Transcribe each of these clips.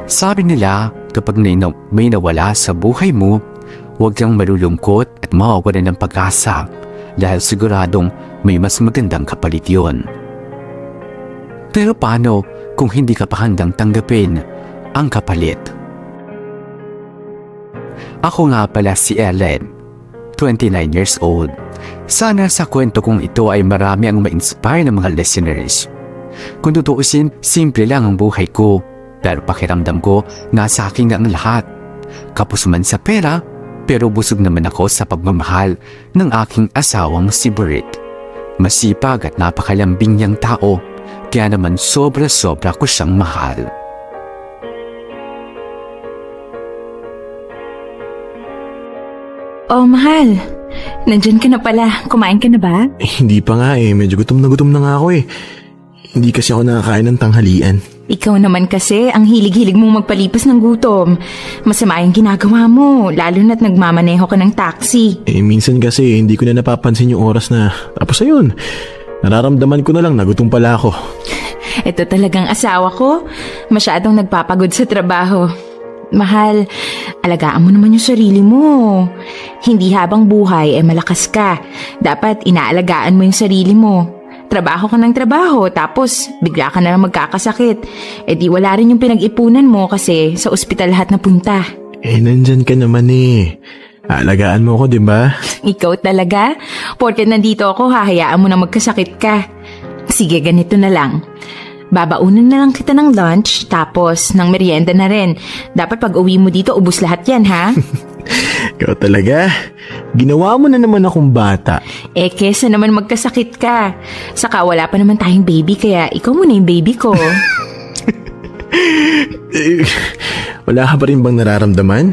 Sabi nila, kapag may nawala sa buhay mo, huwag kang malulungkot at mawawalan ng pag-asa dahil siguradong may mas magandang kapalit yun. Pero paano kung hindi ka pa handang tanggapin ang kapalit? Ako nga pala si Ellen, 29 years old. Sana sa kwento kong ito ay marami ang ma-inspire ng mga listeners. Kung tutuusin, simple lang ang buhay ko, pero pakiramdam ko nasa akin na ang lahat. Kapos man sa pera, pero busog naman ako sa pagmamahal ng aking asawang si Bert. Masipag at napakalambing niyang tao, kaya naman sobra-sobra ko siyang mahal. Oh, mahal. Nandyan ka na pala. Kumain ka na ba? Hindi pa nga medyo gutom na nga ako Hindi kasi ako nakakain ng tanghalian. Ikaw naman kasi, ang hilig-hilig mong magpalipas ng gutom. Masama yung ginagawa mo, lalo na't nagmamaneho ka ng taxi. Minsan kasi hindi ko na napapansin yung oras na tapos ayun. Nararamdaman ko na lang na gutom pala ako. Ito talagang asawa ko. Masyadong nagpapagod sa trabaho. Mahal, alagaan mo naman yung sarili mo. Hindi habang buhay malakas ka. Dapat inaalagaan mo yung sarili mo. Trabaho ka ng trabaho, tapos bigla ka na lang magkakasakit. Di wala rin yung pinag-ipunan mo kasi sa ospital lahat napunta. Nandyan ka naman Aalagaan mo ako, di ba? Ikaw talaga? Porket nandito ako, hahayaan mo na magkasakit ka. Sige, ganito na lang. Babaunan na lang kita ng lunch, tapos ng merienda na rin. Dapat pag uwi mo dito, ubus lahat yan, ha? Ikaw talaga. Ginawa mo na naman akong bata. Kesa naman magkasakit ka. Saka wala pa naman tayong baby, kaya ikaw muna yung baby ko. Wala ka pa rin bang nararamdaman?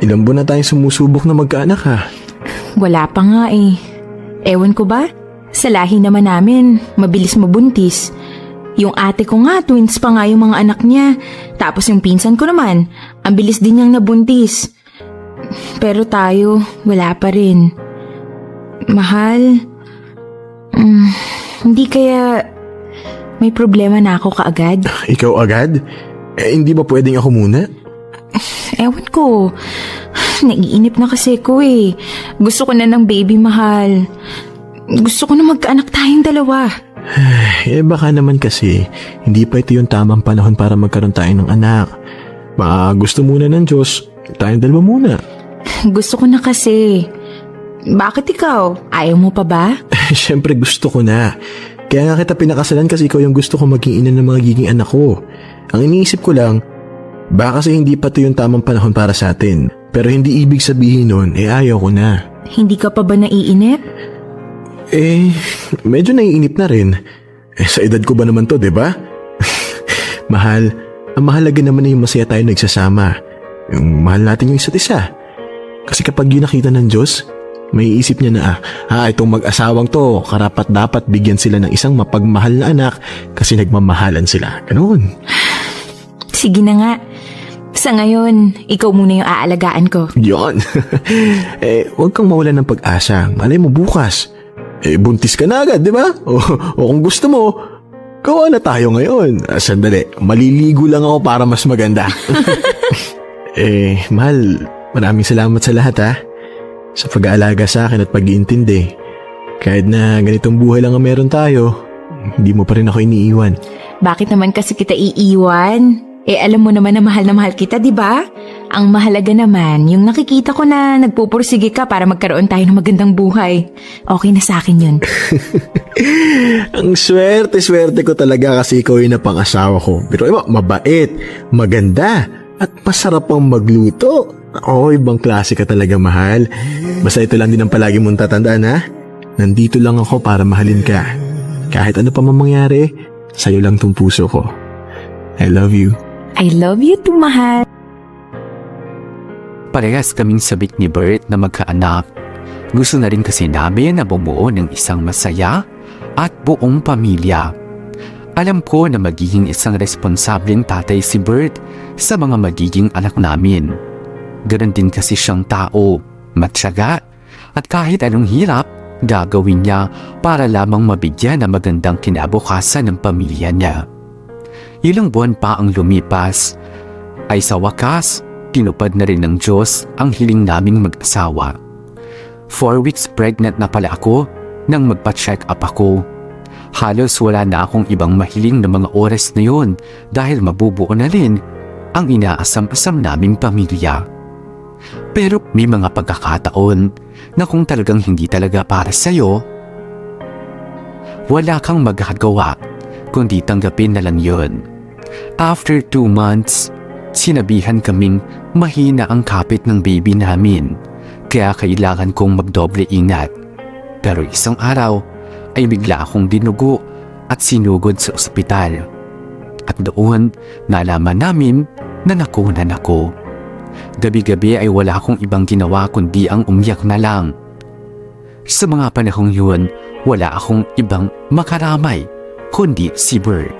Ilang buwan na tayong sumusubok na magkaanak ha? Wala pa nga Ewan ko ba? Sa lahi naman namin, mabilis mabuntis. Yung ate ko nga, twins pa nga yung mga anak niya. Tapos yung pinsan ko naman, ang bilis din niyang nabuntis. Pero tayo, wala pa rin. Mahal, hindi kaya may problema na ako kaagad? Ikaw agad? Hindi ba pwedeng ako muna? Ewan ko. Naiinip na kasi ko Gusto ko na ng baby, mahal. Gusto ko na magkaanak tayong dalawa. Baka naman kasi hindi pa ito yung tamang panahon para magkaroon tayo ng anak. Baka gusto muna ng Diyos, tayong dalawa muna. Gusto ko na kasi. Bakit ikaw? Ayaw mo pa ba? Siyempre gusto ko na. Kaya nga kita pinakasalan kasi ikaw yung gusto ko maging ina ng mga giging anak ko. Ang iniisip ko lang, baka kasi hindi pa ito yung tamang panahon para sa atin. Pero hindi ibig sabihin nun, ayaw ko na. Hindi ka pa ba naiinip? Medyo naiinip na rin. Sa edad ko ba naman to, diba? Mahal, ang mahalaga naman na yung masaya tayo nagsasama. Yung mahal natin yung isa't isa. Kasi kapag yun nakita ng Diyos, may isip niya na, itong mag-asawang to, karapat dapat bigyan sila ng isang mapagmahal na anak kasi nagmamahalan sila. Ganun. Sige na nga. Sa ngayon, ikaw muna yung aalagaan ko. Yon. Huwag kang mawalan ng pag-asa. Malay mo bukas. Buntis ka na agad, di ba? O kung gusto mo, gawa na tayo ngayon. Sandali, maliligo lang ako para mas maganda. Mahal, maraming salamat sa lahat sa pag-aalaga sa akin at pag-iintindi. Kahit na ganitong buhay lang ang meron tayo, hindi mo pa rin ako iniiwan. Bakit naman kasi kita iiwan? Alam mo naman na mahal kita, di ba? Ang mahalaga naman, yung nakikita ko na nagpupursige ka para magkaroon tayo ng magandang buhay. Okay na sa akin yun. Ang swerte ko talaga kasi ikaw yung napang-asawa ko. Pero mabait, maganda, at masarap pang magluto. Ibang klase ka talaga, mahal. Basta ito lang din ang palagi mong tatandaan, Nandito lang ako para mahalin ka. Kahit ano pa man mangyari, sa'yo lang tong puso ko. I love you. I love you too, mahal. Parehas kaming sabik ni Bert na magkaanak. Gusto na rin kasi namin na bumuo ng isang masaya at buong pamilya. Alam ko na magiging isang responsableng tatay si Bert sa mga magiging anak namin. Ganon din kasi siyang tao, matyaga, at kahit anong hirap, gagawin niya para lamang mabigyan ng magandang kinabukasan ng pamilya niya. Ilang buwan pa ang lumipas, ay sa wakas, tinupad na rin ng Diyos ang hiling naming mag-asawa. 4 weeks pregnant na pala ako nang magpa-check up ako. Halos wala na akong ibang mahiling na mga oras na yun dahil mabubuo na rin ang inaasam-asam naming pamilya. Pero may mga pagkakataon na kung talagang hindi talaga para sa'yo, wala kang magagawa kundi tanggapin na lang yun. After 2 months, sinabihan kaming mahina ang kapit ng baby namin, kaya kailangan kong magdoble ingat. Pero isang araw ay bigla akong dinugo at sinugod sa ospital. At doon nalaman namin na nakunan ako. Gabi-gabi ay wala akong ibang ginawa kundi ang umiyak na lang. Sa mga panahong yun, wala akong ibang makaramay kundi si Berg.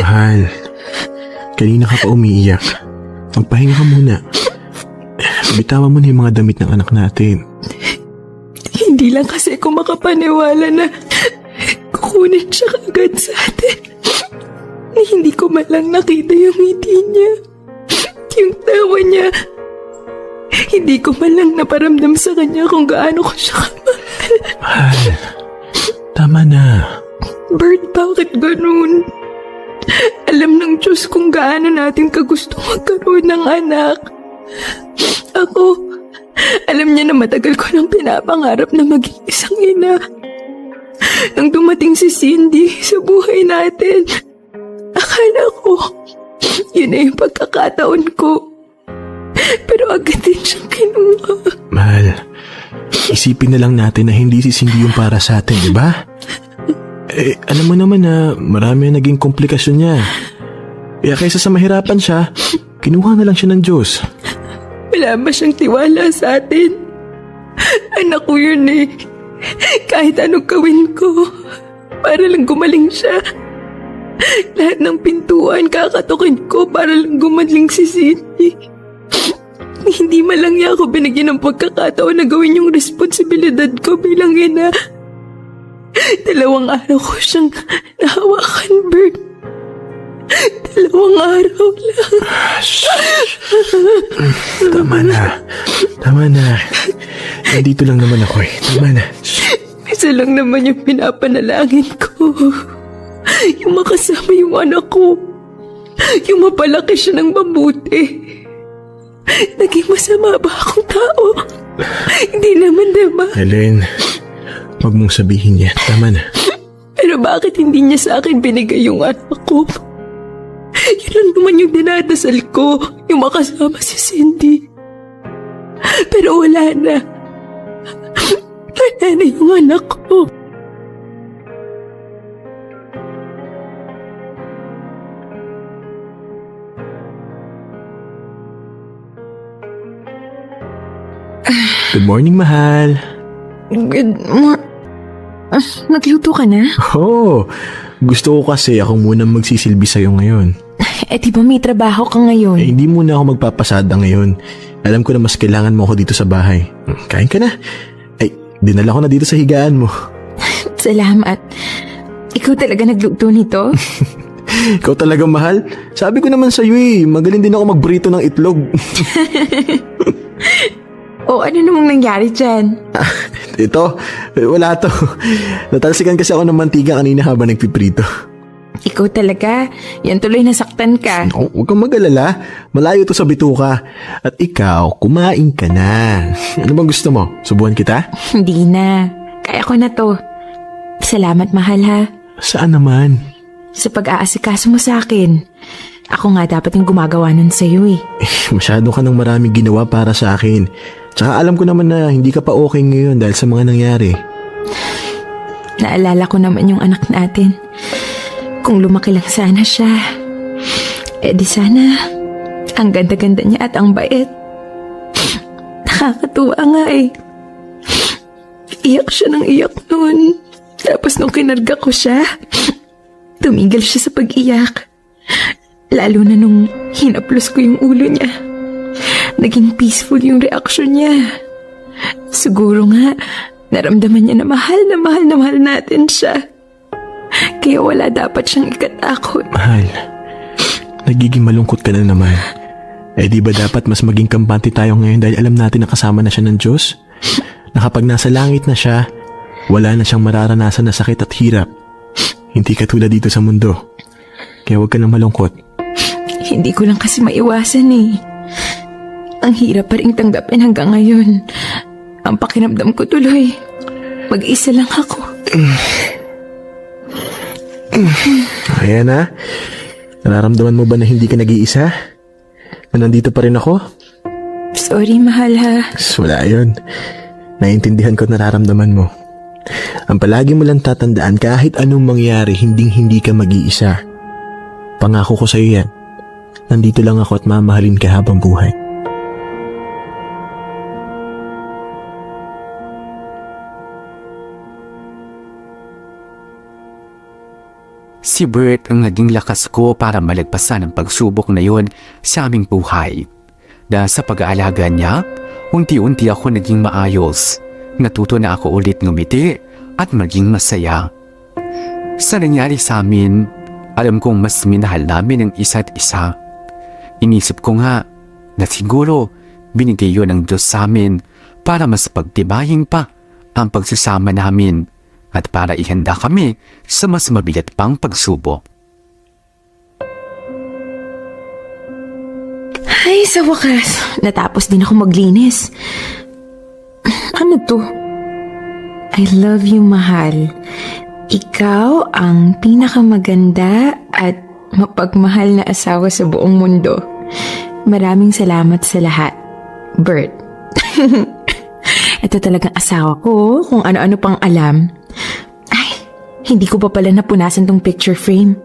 Mahal, kanina ka pa umiiyak. Magpahinga ka muna. Bitawan mo na yung mga damit ng anak natin. Hindi lang kasi ako makapaniwala na kukunin siya kagad sa atin. Na hindi ko man lang nakita yung ngiti niya. Yung tawa niya. Hindi ko man lang naparamdam sa kanya kung gaano ko siya kamahal. Mahal, tama na. Bert, bakit ganun? Alam ng Diyos kung gaano natin kagusto magkaroon ng anak. Ako, alam niya na matagal ko nang pinapangarap na maging isang ina. Nang dumating si Cindy sa buhay natin, akala ko, yun na yung pagkakataon ko. Pero agad din siyang kinuha. Mahal, isipin na lang natin na hindi si Cindy yung para sa atin, di ba? Alam mo naman na marami ang naging komplikasyon niya. Kaya kaysa sa mahirapan siya, kinuha na lang siya ng Diyos. Wala ba siyang tiwala sa atin? Anak ko yun eh. Kahit anong gawin ko, para lang gumaling siya. Lahat ng pintuan kakatukin ko para lang gumaling si Cindy. Hindi man lang niya ako binigyan ng pagkakataon na gawin yung responsibilidad ko bilang ina. 2 araw ko siyang nahawakan, Bert. 2 araw lang. Tama na. Tama na. Nandito lang naman ako eh. Tama na. Isa lang naman yung pinapanalangin ko. Yung makasama yung anak ko. Yung mapalaki siya ng mabuti. Naging masama ba akong tao? Hindi naman, diba? Helen, huwag mong sabihin yan. Tama na. Pero bakit hindi niya sa akin binigay yung anak ko? Yun lang naman yung dinadasal ko, yung makasama si Cindy. Pero wala na. Wala na yung anak ko. Good morning, mahal. Nagluto ka na? Oh, gusto ko kasi ako muna magsisilbi sa'yo ngayon. Eh di ba may trabaho ka ngayon? Hindi muna ako magpapasada ngayon. Alam ko na mas kailangan mo ako dito sa bahay. Kain ka na. Ay, dinala ko na dito sa higaan mo. Salamat. Ikaw talaga nagluto nito? Ikaw talagang mahal. Sabi ko naman sa'yo eh, magaling din ako magbrito ng itlog. O ano namang nangyari dyan? Ito, wala to. Natalsikan kasi ako ng mantika kanina habang nagpiprito. Ikaw talaga. Yan tuloy nasaktan ka. Oh, huwag kang mag-alala. Malayo to sa bituka. At ikaw, kumain ka na. Ano bang gusto mo? Subuhan kita? Hindi na. Kaya ko na to. Salamat, mahal ha. Saan naman? Sa pag-aasikaso mo sa akin. Ako nga dapat yung gumagawa nun sa'yo eh. Masyado ka ng maraming ginawa para sa akin. Tsaka alam ko naman na hindi ka pa okay ngayon dahil sa mga nangyari. Naalala ko naman yung anak natin. Kung lumaki lang sana siya, di sana ang ganda-ganda niya at ang bait. Nakakatuwa nga eh. Iyak siya ng iyak noon. Tapos nung kinarga ko siya, tumigil siya sa pag-iyak. Lalo na nung hinaplos ko yung ulo niya. Naging peaceful yung reaksyon niya. Siguro nga, Naramdaman niya na mahal natin siya. Kaya wala dapat siyang ikatakot. Mahal, nagiging malungkot ka na naman. Eh di ba dapat mas maging kampante tayo ngayon dahil alam natin na kasama na siya ng Diyos? Na kapag nasa langit na siya, wala na siyang mararanasan na sakit at hirap. Hindi katulad dito sa mundo. Kaya huwag ka nang malungkot. Hindi ko lang kasi maiwasan eh. Ang hirap pa rin tanggapin hanggang ngayon. Ang pakiramdam ko tuloy, mag-isa lang ako. Ayan na. Nararamdaman mo ba na hindi ka nag-iisa? Na nandito pa rin ako? Sorry, mahal ha. Wala yun. Naiintindihan ko at nararamdaman mo. Ang palagi mo lang tatandaan kahit anong mangyari, hindi ka mag-iisa. Pangako ko sa'yo yan. Nandito lang ako at mamahalin ka habang buhay. Si Bert ang naging lakas ko para malagpasan ang pagsubok na yon sa aming buhay. Dahil sa pag-aalaga niya, unti-unti ako naging maayos. Natuto na ako ulit ngumiti at maging masaya. Sa nangyari sa amin, alam kong mas minahal namin ang isa't isa. Inisip ko nga na siguro binigay yun ng Diyos sa amin para mas pagtibayin pa ang pagsasama namin at para ihanda kami sa mas mabigat pang pagsubok. Ay, sa wakas, natapos din ako maglinis. Ano to? I love you, mahal. Ikaw ang pinakamaganda at mapagmahal na asawa sa buong mundo. Maraming salamat sa lahat, Bert. Ito talagang asawa ko, kung ano-ano pang alam. Ay, hindi ko pa pala napunasan tong picture frame.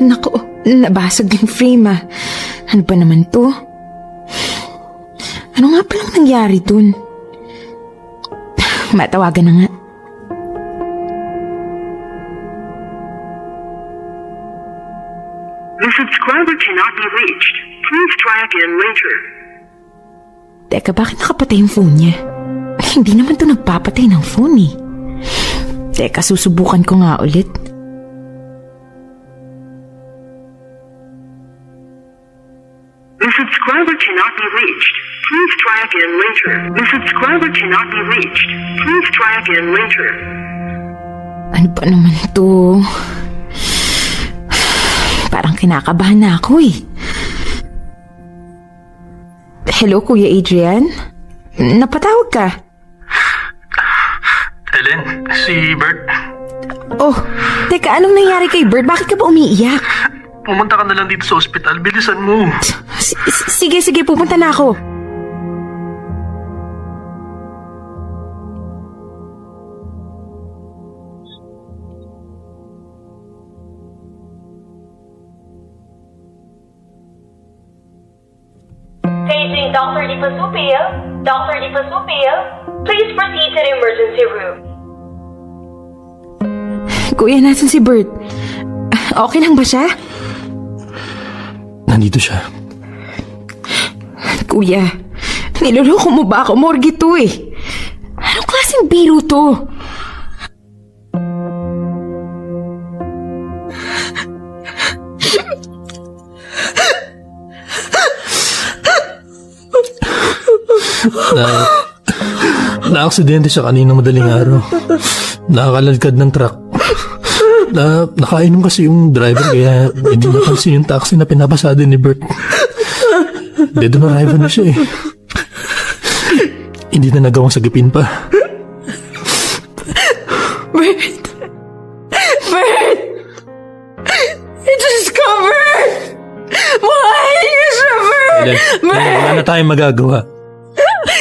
Naku, nabasag yung frame ah. Ano ba naman to? Ano nga palang nangyari dun? Matawagan na nga. The subscriber cannot be reached. Please try again later. Teka, bakit nakapatay yung phone niya? Hindi naman to nagpapatay ng phone eh. Teka, susubukan ko nga ulit. The subscriber cannot be reached. Please try again later. The subscriber cannot be reached. Please try again later. Ano ba naman to? Parang kinakabahan na ako eh. Hello, Kuya Adrian? Napatawag ka? Helen, si Bert. Oh, teka, anong nangyari kay Bert? Bakit ka ba umiiyak? Pumunta ka na lang dito sa ospital. Bilisan mo. Sige, pupunta na ako. Paging Dr. Di Pasupil. Dr. Di Pasupil, please proceed to the emergency room. Kuya, nasan si Bert? Okay lang ba siya? Nandito siya. Kuya, niloloko mo ba ako? Morgue to eh. Anong klaseng biro to? Na-aksidente siya kanina madaling araw. Nakakalagkad ng truck. Nakainom kasi yung driver kaya hindi niya pansin yung taxi na pinapasada ni Bert. Dead on arrival na siya eh. Hindi na nagawang sagipin pa. Bert! It is covered! Mahal niyo siya, Bert! Wala na tayong magagawa.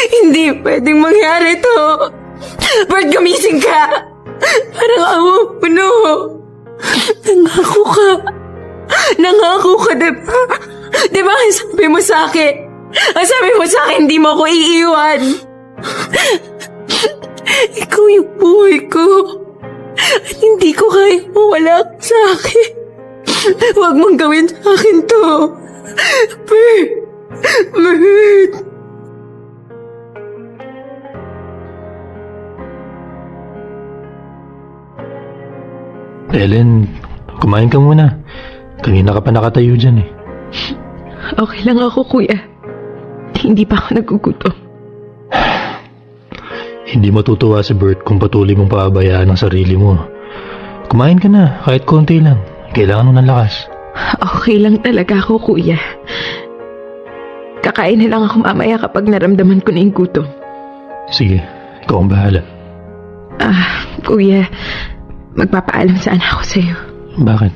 Hindi pwedeng mangyari to. Bert, gumising ka! Parang awa mo, no? Nangako ka, diba? Diba ang sabi mo sa akin? Ang sabi mo sa akin, hindi mo ako iiwan. Ikaw yung buhay ko. At hindi ko kaya mawala ka sa akin. Huwag mong gawin sa akin to. Bert! Ellen, kumain ka muna. Kanina ka pa nakatayo dyan eh. Okay lang ako, kuya. Hindi pa ako nagugutom. Hindi matutuwa si Bert kung patuloy mong paabayaan ang sarili mo. Kumain ka na, kahit konti lang. Kailangan mo ng lakas. Okay lang talaga ako, kuya. Kakain na lang ako mamaya kapag naramdaman ko na yung gutom. Sige, ikaw ang bahala. Kuya, magpapaalam sana ako sa'yo. Bakit?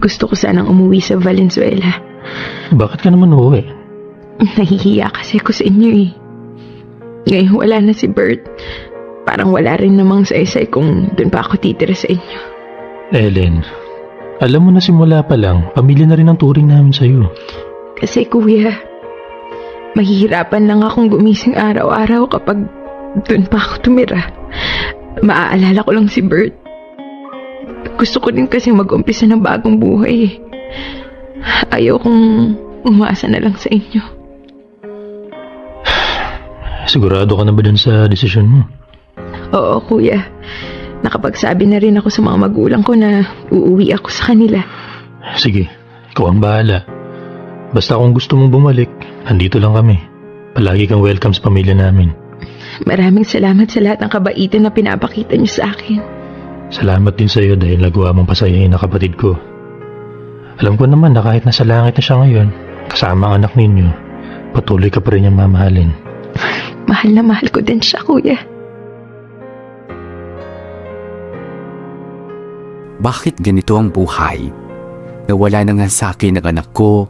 Gusto ko sanang umuwi sa Valenzuela. Bakit ka naman uuwi? Nahihiya kasi ako sa inyo eh. Ngayon wala na si Bert. Parang wala rin namang saysay kung doon pa ako titira sa inyo. Ellen, alam mo na simula pa lang, pamilya na rin ang turing namin sa'yo. Kasi kuya, mahihirapan lang akong gumising araw-araw kapag doon pa ako tumira. Maaalala ko lang si Bert. Gusto ko din kasi mag-umpisa ng bagong buhay eh. Ayaw kong umasa na lang sa inyo. Sigurado ka na ba dun sa desisyon mo? Oo, kuya. Nakapagsabi na rin ako sa mga magulang ko na uuwi ako sa kanila. Sige, ikaw ang bahala. Basta kung gusto mong bumalik, andito lang kami. Palagi kang welcome sa pamilya namin. Maraming salamat sa lahat ng kabaitan na pinapakita niyo sa akin. Salamat din sa iyo dahil nagawa mong pasayahin ang kapatid ko. Alam ko naman na kahit nasa langit na siya ngayon, kasama ang anak ninyo, patuloy ka pa rin niyang mamahalin. Mahal na mahal ko din siya, kuya. Bakit ganito ang buhay? Nawala na nga sa akin ang anak ko.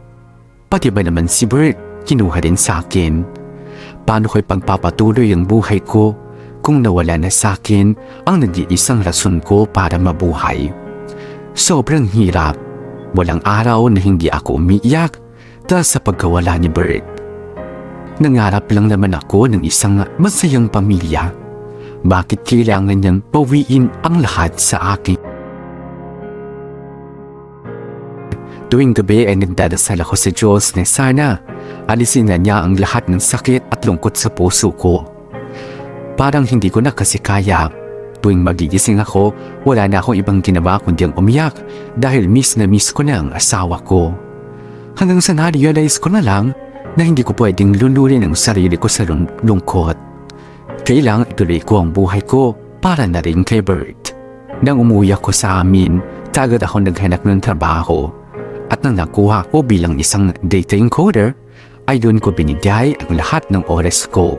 Pati ba naman si Bert, kinuha din sa akin. Paano ko'y pagpapatuloy ang buhay ko kung nawala na sa akin ang nag-iisang rason ko para mabuhay? Sobrang hirap. Walang araw na hindi ako umiiyak dahil sa pagkawala ni Bert. Nangarap lang naman ako ng isang masayang pamilya. Bakit kailangan niyang pawiin ang lahat sa akin? Tuwing gabi ay nagdadasal ako sa Diyos na sana alisin na niya ang lahat ng sakit at lungkot sa puso ko. Parang hindi ko na kasi kaya. Tuwing magigising ako, wala na akong ibang ginawa kundi ang umiyak dahil miss na miss ko na ang asawa ko. Hanggang sa na-realize ko na lang na hindi ko pwedeng lulurin ang sarili ko sa lungkot. Kailangan ituloy ko ang buhay ko para na rin kay Bert. Nang umuwi ako sa amin, tagad ako naghanap ng trabaho. At nang nakuha ko bilang isang data encoder, ay doon ko binigay ang lahat ng oras ko.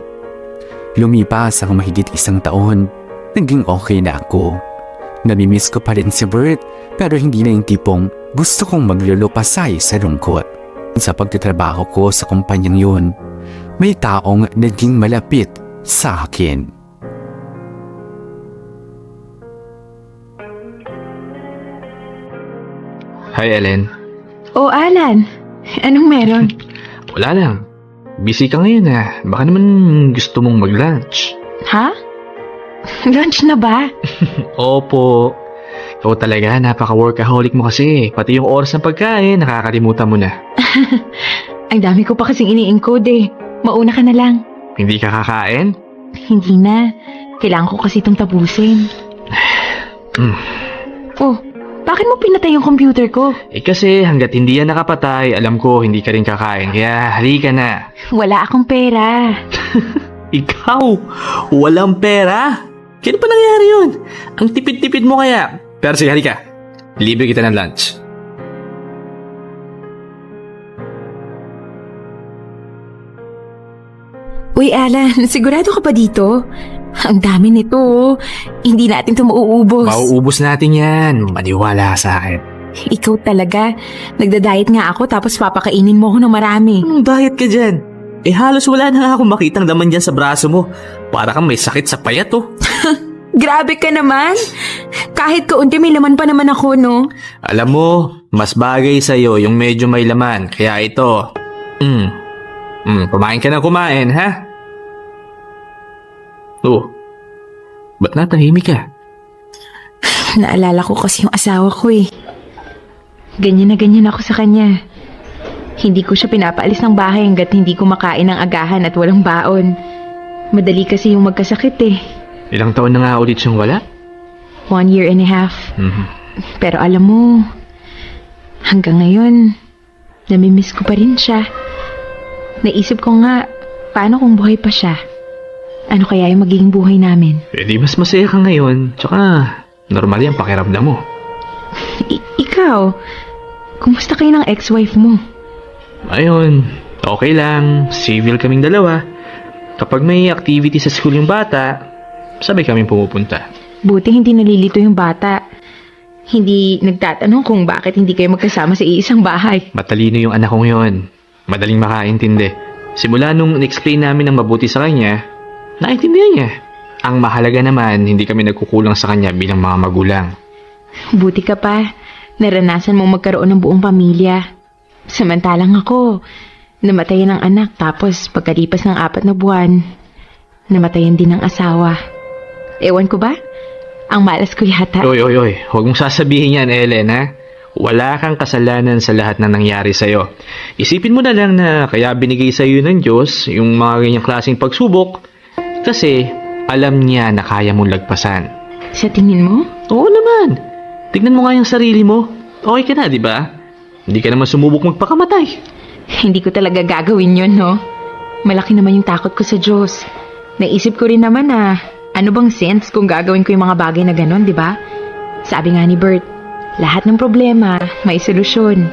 Lumipas ang mahigit 1 taon, naging okay na ako. Namimiss ko pa rin si Bert, pero hindi na yung tipong gusto kong maglulupasay sa lungkot. Sa pagtatrabaho ko sa kumpanyang yun, may taong naging malapit sa akin. Hi, Ellen. Oh, Alan. Anong meron? Wala lang. Busy ka ngayon Baka naman gusto mong mag-lunch. Ha? Lunch na ba? Opo. Ikaw talaga, napaka-workaholic mo kasi. Pati yung oras ng pagkain, nakakalimutan mo na. Ang dami ko pa kasing ini-encode eh. Mauna ka na lang. Hindi ka kakain? Hindi na. Kailangan ko kasi itong tapusin. Oh, bakit mo pinatay yung computer ko? Kasi hanggat hindi yan nakapatay, alam ko hindi ka rin kakain. Kaya halika na. Wala akong pera. Ikaw? Walang pera? Kailan pa nangyari yun? Ang tipid-tipid mo kaya. Pero sige, halika. Libre kita ng lunch. Uy, Alan, sigurado ka pa dito? Ang dami nito, oh. Hindi natin ito mauubos. Mauubos natin yan. Maniwala sa akin. Ikaw talaga. Nagda-diet nga ako tapos papakainin mo ako ng marami. Anong diet ka dyan? Halos wala na nga akong makitang laman dyan sa braso mo. Para kang may sakit sa payat, oh. Grabe ka naman. Kahit kaunti may laman pa naman ako, no? Alam mo, mas bagay sa'yo yung medyo may laman. Kaya ito. Kumain ka na kumain, ha? Oh, ba't natahimik ka? Naalala ko kasi yung asawa ko eh. Ganyan na ganyan ako sa kanya. Hindi ko siya pinapaalis ng bahay hanggat hindi ko makain ng agahan at walang baon. Madali kasi yung magkasakit eh. Ilang taon na nga ulit siyang wala? 1.5 years. Pero alam mo, hanggang ngayon, namimiss ko pa rin siya. Naisip ko nga, paano kung buhay pa siya? Ano kaya yung magiging buhay namin? Eh di mas masaya ka ngayon. Tsaka, normal yan pakiramdam mo. Ikaw, kumusta kayo ng ex-wife mo? Ayun, okay lang. Civil kaming dalawa. Kapag may activity sa school yung bata, sabay kaming pumupunta. Buti hindi nalilito yung bata. Hindi nagtatanong kung bakit hindi kayo magkasama sa iisang bahay. Matalino yung anak kong yun. Madaling makaintindi. Simula nung in-explain namin ng mabuti sa kanya, naintindihan niya. Ang mahalaga naman, hindi kami nagkukulang sa kanya bilang mga magulang. Buti ka pa, naranasan mong magkaroon ng buong pamilya. Samantalang ako, namatayan ng anak tapos pagkalipas ng 4 na buwan, namatayan din ng asawa. Ewan ko ba? Ang malas ko yata. Oy, huwag mong sasabihin yan, Ellen, ha? Wala kang kasalanan sa lahat na nangyari sa'yo. Isipin mo na lang na kaya binigay sa'yo ng Diyos yung mga ganyang klaseng pagsubok kasi alam niya na kaya mong lagpasan. Sa tingin mo? Oo naman. Tignan mo nga yung sarili mo. Okay ka na, di ba? Hindi ka naman sumubok magpakamatay. Hindi ko talaga gagawin yun, no? Malaki naman yung takot ko sa Diyos. Naisip ko rin naman na ano bang sense kung gagawin ko yung mga bagay na ganon, di ba? Sabi nga ni Bert, lahat ng problema may solusyon.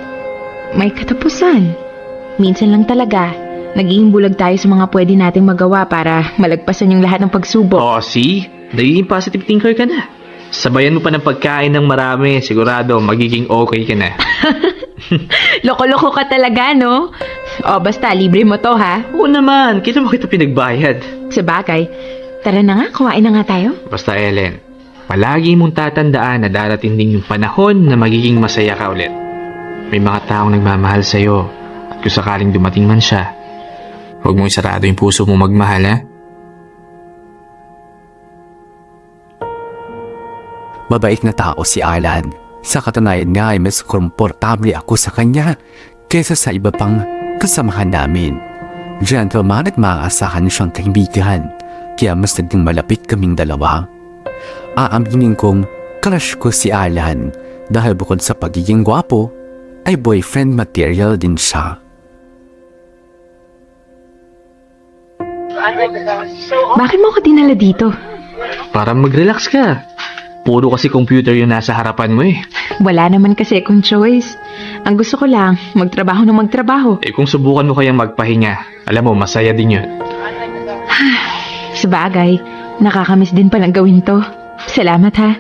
May katapusan. Minsan lang talaga, nagiging bulag tayo sa mga pwede nating magawa para malagpasan yung lahat ng pagsubok. Oh, see? Nagiging positive thinker ka na. Sabayan mo pa ng pagkain ng marami, sigurado magiging okay ka na. Loko-loko ka talaga, no? O, basta, libre mo to, ha? Oo naman, kita mo kita pinagbayad. Sa bagay, tara na nga, kumain na nga tayo. Basta Ellen, palagi mong tatandaan na darating din yung panahon na magiging masaya ka ulit. May mga taong nagmamahal sa'yo at kung sakaling dumating man siya, huwag mong isarado yung puso mo magmahal, ha? Mabait na tao si Alan. Sa katunayan nga ay mas komportable ako sa kanya kaysa sa iba pang kasamahan namin. Gentleman at maaasahan siyang kaibigan, kaya mas naging malapit kaming dalawa. Aaminin kong crush ko si Alan dahil bukod sa pagiging gwapo, ay boyfriend material din siya. Bakit mo ako dinala dito? Para mag-relax ka. Puro kasi computer yung nasa harapan mo eh. Wala naman kasi akong choice. Ang gusto ko lang, magtrabaho na magtrabaho. Eh kung subukan mo kayang magpahinga, alam mo, masaya din yun. Sa bagay, nakakamiss din palang gawin to. Salamat ha.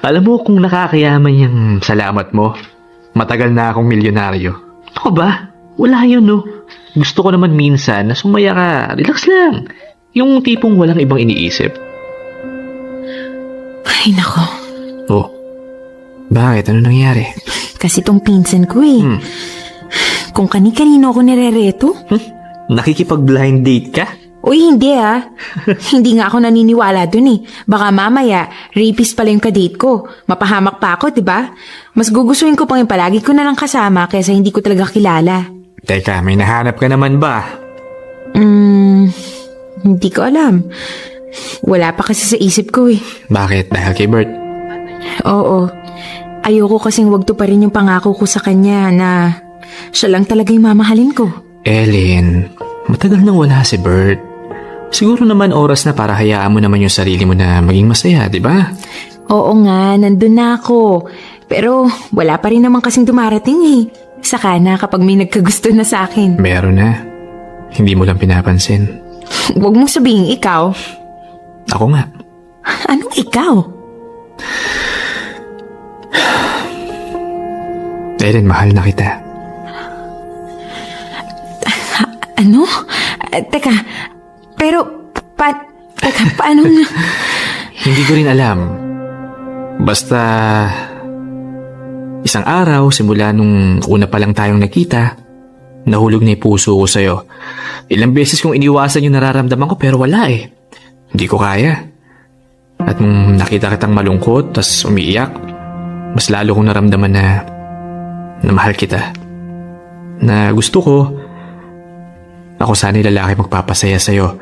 Alam mo kung nakakayaman yung salamat mo, matagal na akong milyonaryo. Ako ba? Wala yun no. Gusto ko naman minsan na sumaya ka, relax lang. Yung tipong walang ibang iniisip. Ay nako, Oh, bakit? Ano nangyari? kasi tong pinsan ko eh. Kung kani-kanino ako nirereto. Nakikipag-blind date ka? Uy, hindi ah. Hindi nga ako naniniwala dun eh. Baka mamaya, rapist pala yung kadate ko. Mapahamak pa ako, diba? Mas gugustuhin ko pang yung palagi ko na lang kasama kaysa hindi ko talaga kilala. Teka, may nahanap ka naman ba? Hindi ko alam. Wala pa kasi sa isip ko eh. Bakit? Dahil kay Bert? Oo. Ayoko kasing wag to pa rin yung pangako ko sa kanya na siya lang talaga yung mamahalin ko. Ellen, matagal nang wala si Bert. Siguro naman oras na para hayaan mo naman yung sarili mo na maging masaya, di ba? Oo nga, nandun na ako. Pero wala pa rin naman kasing dumarating eh. Saka na kapag may nagkagusto na sa akin. Meron na. Hindi mo lang pinapansin. Huwag mong sabihin ikaw. Ako nga. Anong ikaw? Ellen, mahal na kita. Ano? Teka, pero teka, paano na? Hindi ko rin alam. Basta isang araw, simula nung una pa lang tayong nakita, nahulog na yung puso ko sa'yo. Ilang beses kong iniwasan yung nararamdaman ko pero wala eh. Hindi ko kaya. At nung nakita kitang malungkot tas umiiyak, mas lalo kong naramdaman na mahal kita. Na gusto ko, ako sana yung lalaki magpapasaya sa'yo.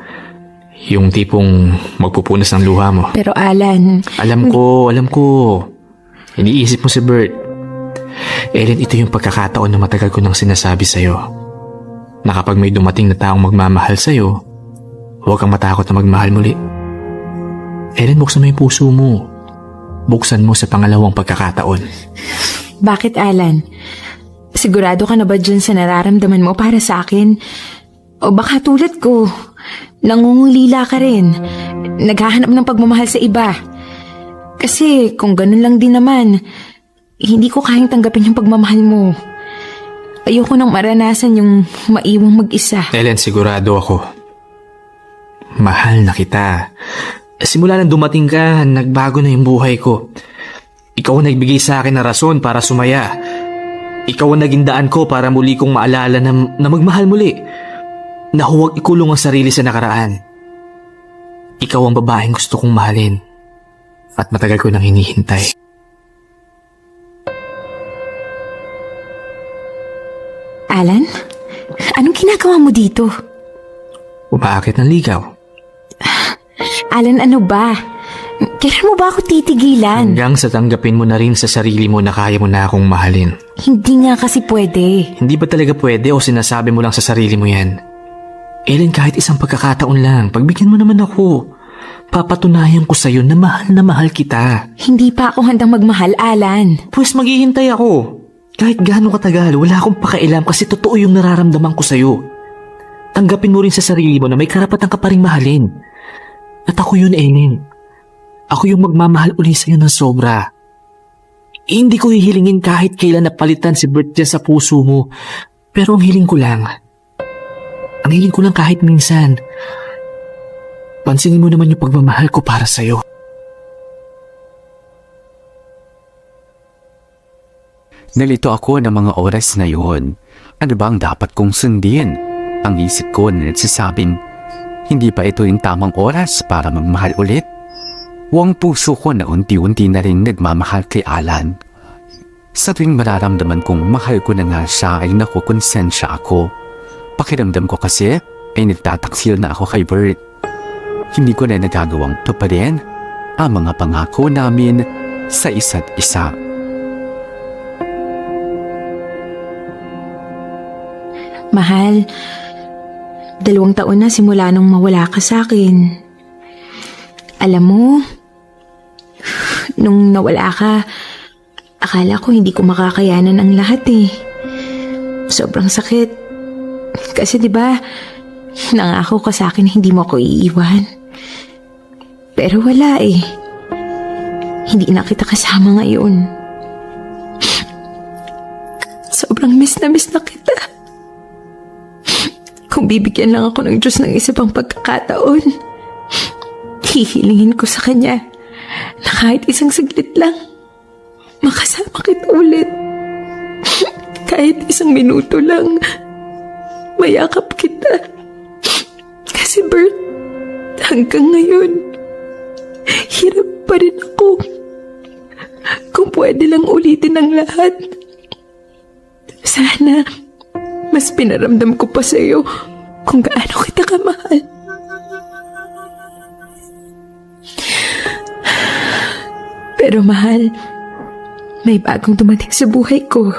Yung tipong magpupunas ng luha mo. Pero Alan, Alam ko. Iniisip mo si Bert. Ellen, ito yung pagkakataon na matagal ko nang sinasabi sa'yo. Na kapag may dumating na taong magmamahal sa'yo, huwag kang matakot na magmahal muli. Ellen, buksan mo yung puso mo. Buksan mo sa pangalawang pagkakataon. bakit Alan? Sigurado ka na ba dyan sa nararamdaman mo para sa akin? O baka tulad ko, nangungulila ka rin. Naghahanap ng pagmamahal sa iba. Kasi kung ganun lang din naman, hindi ko kayang tanggapin yung pagmamahal mo. Ayoko nang maranasan yung maiwang mag-isa. Ellen, sigurado ako. Mahal na kita. Simula nang dumating ka, nagbago na yung buhay ko. Ikaw ang nagbigay sa akin ng rason para sumaya. Ikaw ang naging daan ko para muli kong maalala na magmahal muli. Na huwag ikulong ang sarili sa nakaraan. Ikaw ang babaeng gusto kong mahalin. At matagal ko nang hinihintay. Alan? Anong ginagawa mo dito? Umaakit ng ligaw. Alan, ano ba? Kailan mo ba ako titigilan? Hanggang sa tanggapin mo na rin sa sarili mo na kaya mo na akong mahalin. Hindi nga kasi pwede. Hindi ba talaga pwede o sinasabi mo lang sa sarili mo yan? Ellen, kahit isang pagkakataon lang, pagbigyan mo naman ako. Papatunayan ko sa'yo na mahal kita. Hindi pa ako handang magmahal, Alan. Pues maghihintay ako. Kahit gaano katagal, wala akong pakailam kasi totoo yung nararamdaman ko sa'yo. Tanggapin mo rin sa sarili mo na may karapatan ka pa rin mahalin. At ako yun, Ellen. Ako yung magmamahal uli sa'yo ng sobra. Hindi ko hihilingin kahit kailan napalitan si Bert dyan sa puso mo. Pero ang hiling ko lang kahit minsan, pansinin mo naman yung pagmamahal ko para sa'yo. Nalito ako ng mga oras na yun. Ano ba ang dapat kong sundin? Ang isip ko na nagsasabing, hindi pa ito yung tamang oras para magmahal ulit. Huwag puso ko na unti-unti na rin nagmamahal kay Alan. Sa tuwing mararamdaman kong mahal ko na nga siya ay nakukonsensya ako. Pakiramdam ko kasi ay nagtataksil na ako kay Bert. Hindi ko na nagagawang tuparin ang mga pangako namin sa isa't isa. Mahal, 2 taon na simula nung mawala ka sa akin. Alam mo, nung nawala ka, akala ko hindi ko makakayanan ang lahat eh. Sobrang sakit. Kasi 'di ba, nangako ka sa akin na hindi mo ako iiwan. Pero wala eh. Hindi na kita kasama ngayon. Sobrang miss na kita. Kung bibigyan lang ako ng Diyos ng isa pang pagkakataon, hihilingin ko sa Kanya na kahit isang saglit lang, makasama kita ulit. Kahit isang minuto lang, mayakap kita. Kasi Bert, hanggang ngayon, hirap pa rin ako. Kung pwede lang ulitin ang lahat, sana mas pinaramdam ko pa sa'yo kung gaano kita kamahal. Pero mahal, may bagong dumating sa buhay ko.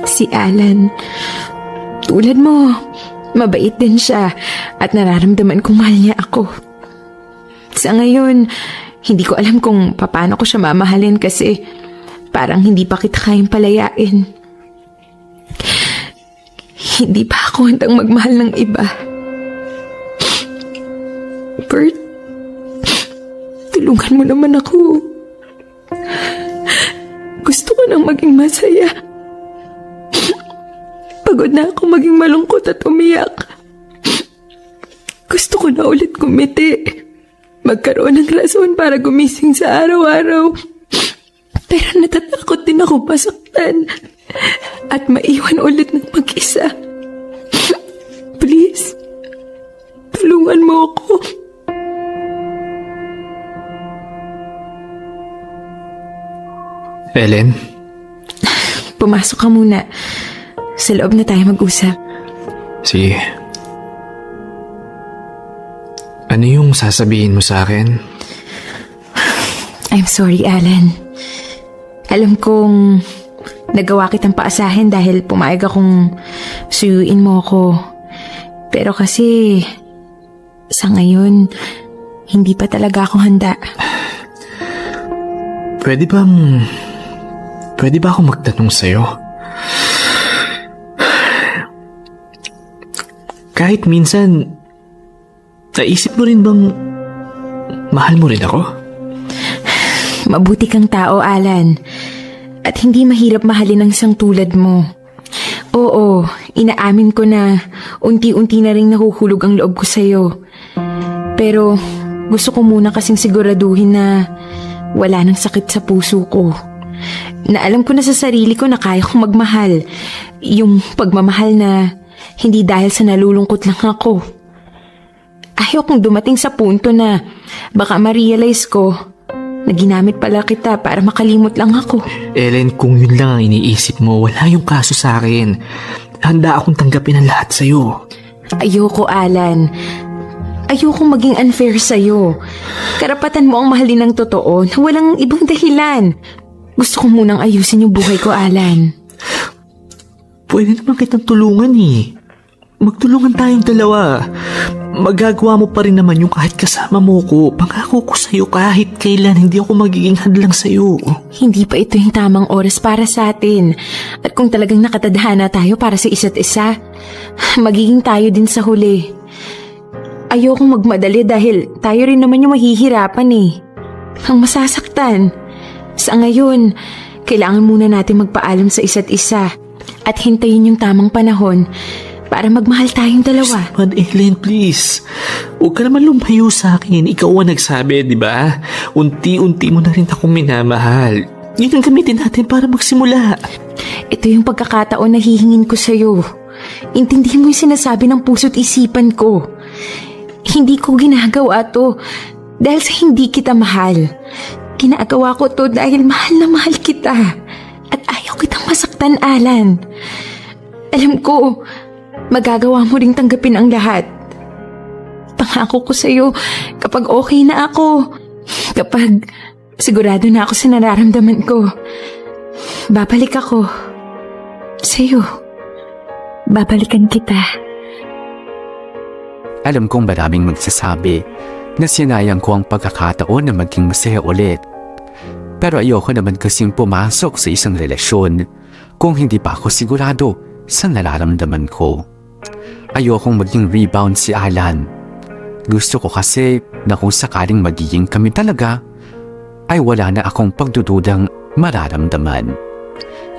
Si Alan. Tulad mo, mabait din siya at nararamdaman kong mahal niya ako. Sa ngayon, hindi ko alam kung paano ko siya mamahalin kasi parang hindi pa kita kayang palayain. Hindi pa ako handang magmahal ng iba. Bert, tulungan mo naman ako. Gusto ko nang maging masaya. Pagod na ako maging malungkot at umiyak. Gusto ko na ulit kumiti. Magkaroon ng rason para gumising sa araw-araw. Pero natatakot din ako masaktan at maiwan ulit ng mag-isa. Please, tulungan mo ako. Ellen? Pumasok ka muna. Sa loob na tayo mag-usap. Sige. Ano yung sasabihin mo sa akin? I'm sorry, Alan. Alam kong nagawa kitang paasahin dahil pumayag akong suyuin mo ako. Pero kasi sa ngayon, hindi pa talaga ako handa. Pwede ba ako magtanong sa'yo? Kahit minsan, naisip mo rin bang mahal mo rin ako? Mabuti kang tao, Alan. At hindi mahirap mahalin ang isang tulad mo. Oo, inaamin ko na unti-unti na rin nahuhulog ang loob ko sa'yo. Pero gusto ko muna kasing siguraduhin na wala nang sakit sa puso ko. Na alam ko na sa sarili ko na kaya kong magmahal. Yung pagmamahal na hindi dahil sa nalulungkot lang ako. Ayaw kong dumating sa punto na baka ma-realize ko na ginamit pala kita para makalimot lang ako. Ellen, kung yun lang ang iniisip mo, wala yung kaso sa akin. Handa akong tanggapin ang lahat sa'yo. Ayoko, Alan. Ayoko maging unfair sa'yo. Karapatan mo ang mahalin ng totoo na walang ibang dahilan. Gusto ko munang ayusin yung buhay ko, Alan. Pwede naman kitang tulungan eh. Magtulungan tayong dalawa. Magagawa mo pa rin naman yung kahit kasama mo ko. Pangako ko sa'yo kahit kailan hindi ako magiging hadlang sa'yo. Hindi pa ito yung tamang oras para sa atin. At kung talagang nakatadhana tayo para sa isa't isa, magiging tayo din sa huli. Ayokong magmadali dahil tayo rin naman yung mahihirapan eh. Ang masasaktan. Sa ngayon, kailangan muna natin magpaalam sa isa't isa at hintayin yung tamang panahon para magmahal tayong dalawa. Man, Ellen, please. Huwag ka naman lumayo sa akin. Ikaw ang nagsabi, di ba? Unti-unti mo na rin akong minamahal. Yun ang gamitin natin para magsimula. Ito yung pagkakataon na hihingin ko sa'yo. Intindihin mo yung sinasabi ng puso't isipan ko. Hindi ko ginagawa to dahil sa hindi kita mahal. Ginagawa ko to dahil mahal na mahal kita. At ayaw kitang masaktan, Alan. Alam ko, magagawa mo ring tanggapin ang lahat. Pangako ko sa'yo, kapag okay na ako, kapag sigurado na ako sa nararamdaman ko, babalik ako sa'yo. Babalikan kita. Alam kong maraming magsasabi na sinayang ko ang pagkakataon na maging masaya ulit. Pero ayoko naman kasing pumasok sa isang relasyon kung hindi pa ako sigurado sa nararamdaman ko. Ayokong maging rebound si Alan. Gusto ko kasi na kung sakaling magiging kami talaga, ay wala na akong pagdududang mararamdaman.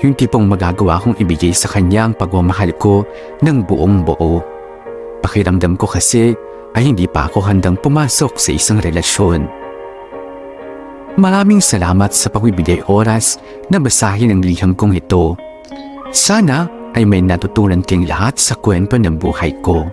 Yung tipong magagawa kong ibigay sa kanya ang pagmamahal ko ng buong buo. Pakiramdam ko kasi ay hindi pa ako handang pumasok sa isang relasyon. Maraming salamat sa pagbibigay oras na basahin ang liham kong ito. Sana ay may natutunan kayong lahat sa kwento ng buhay ko.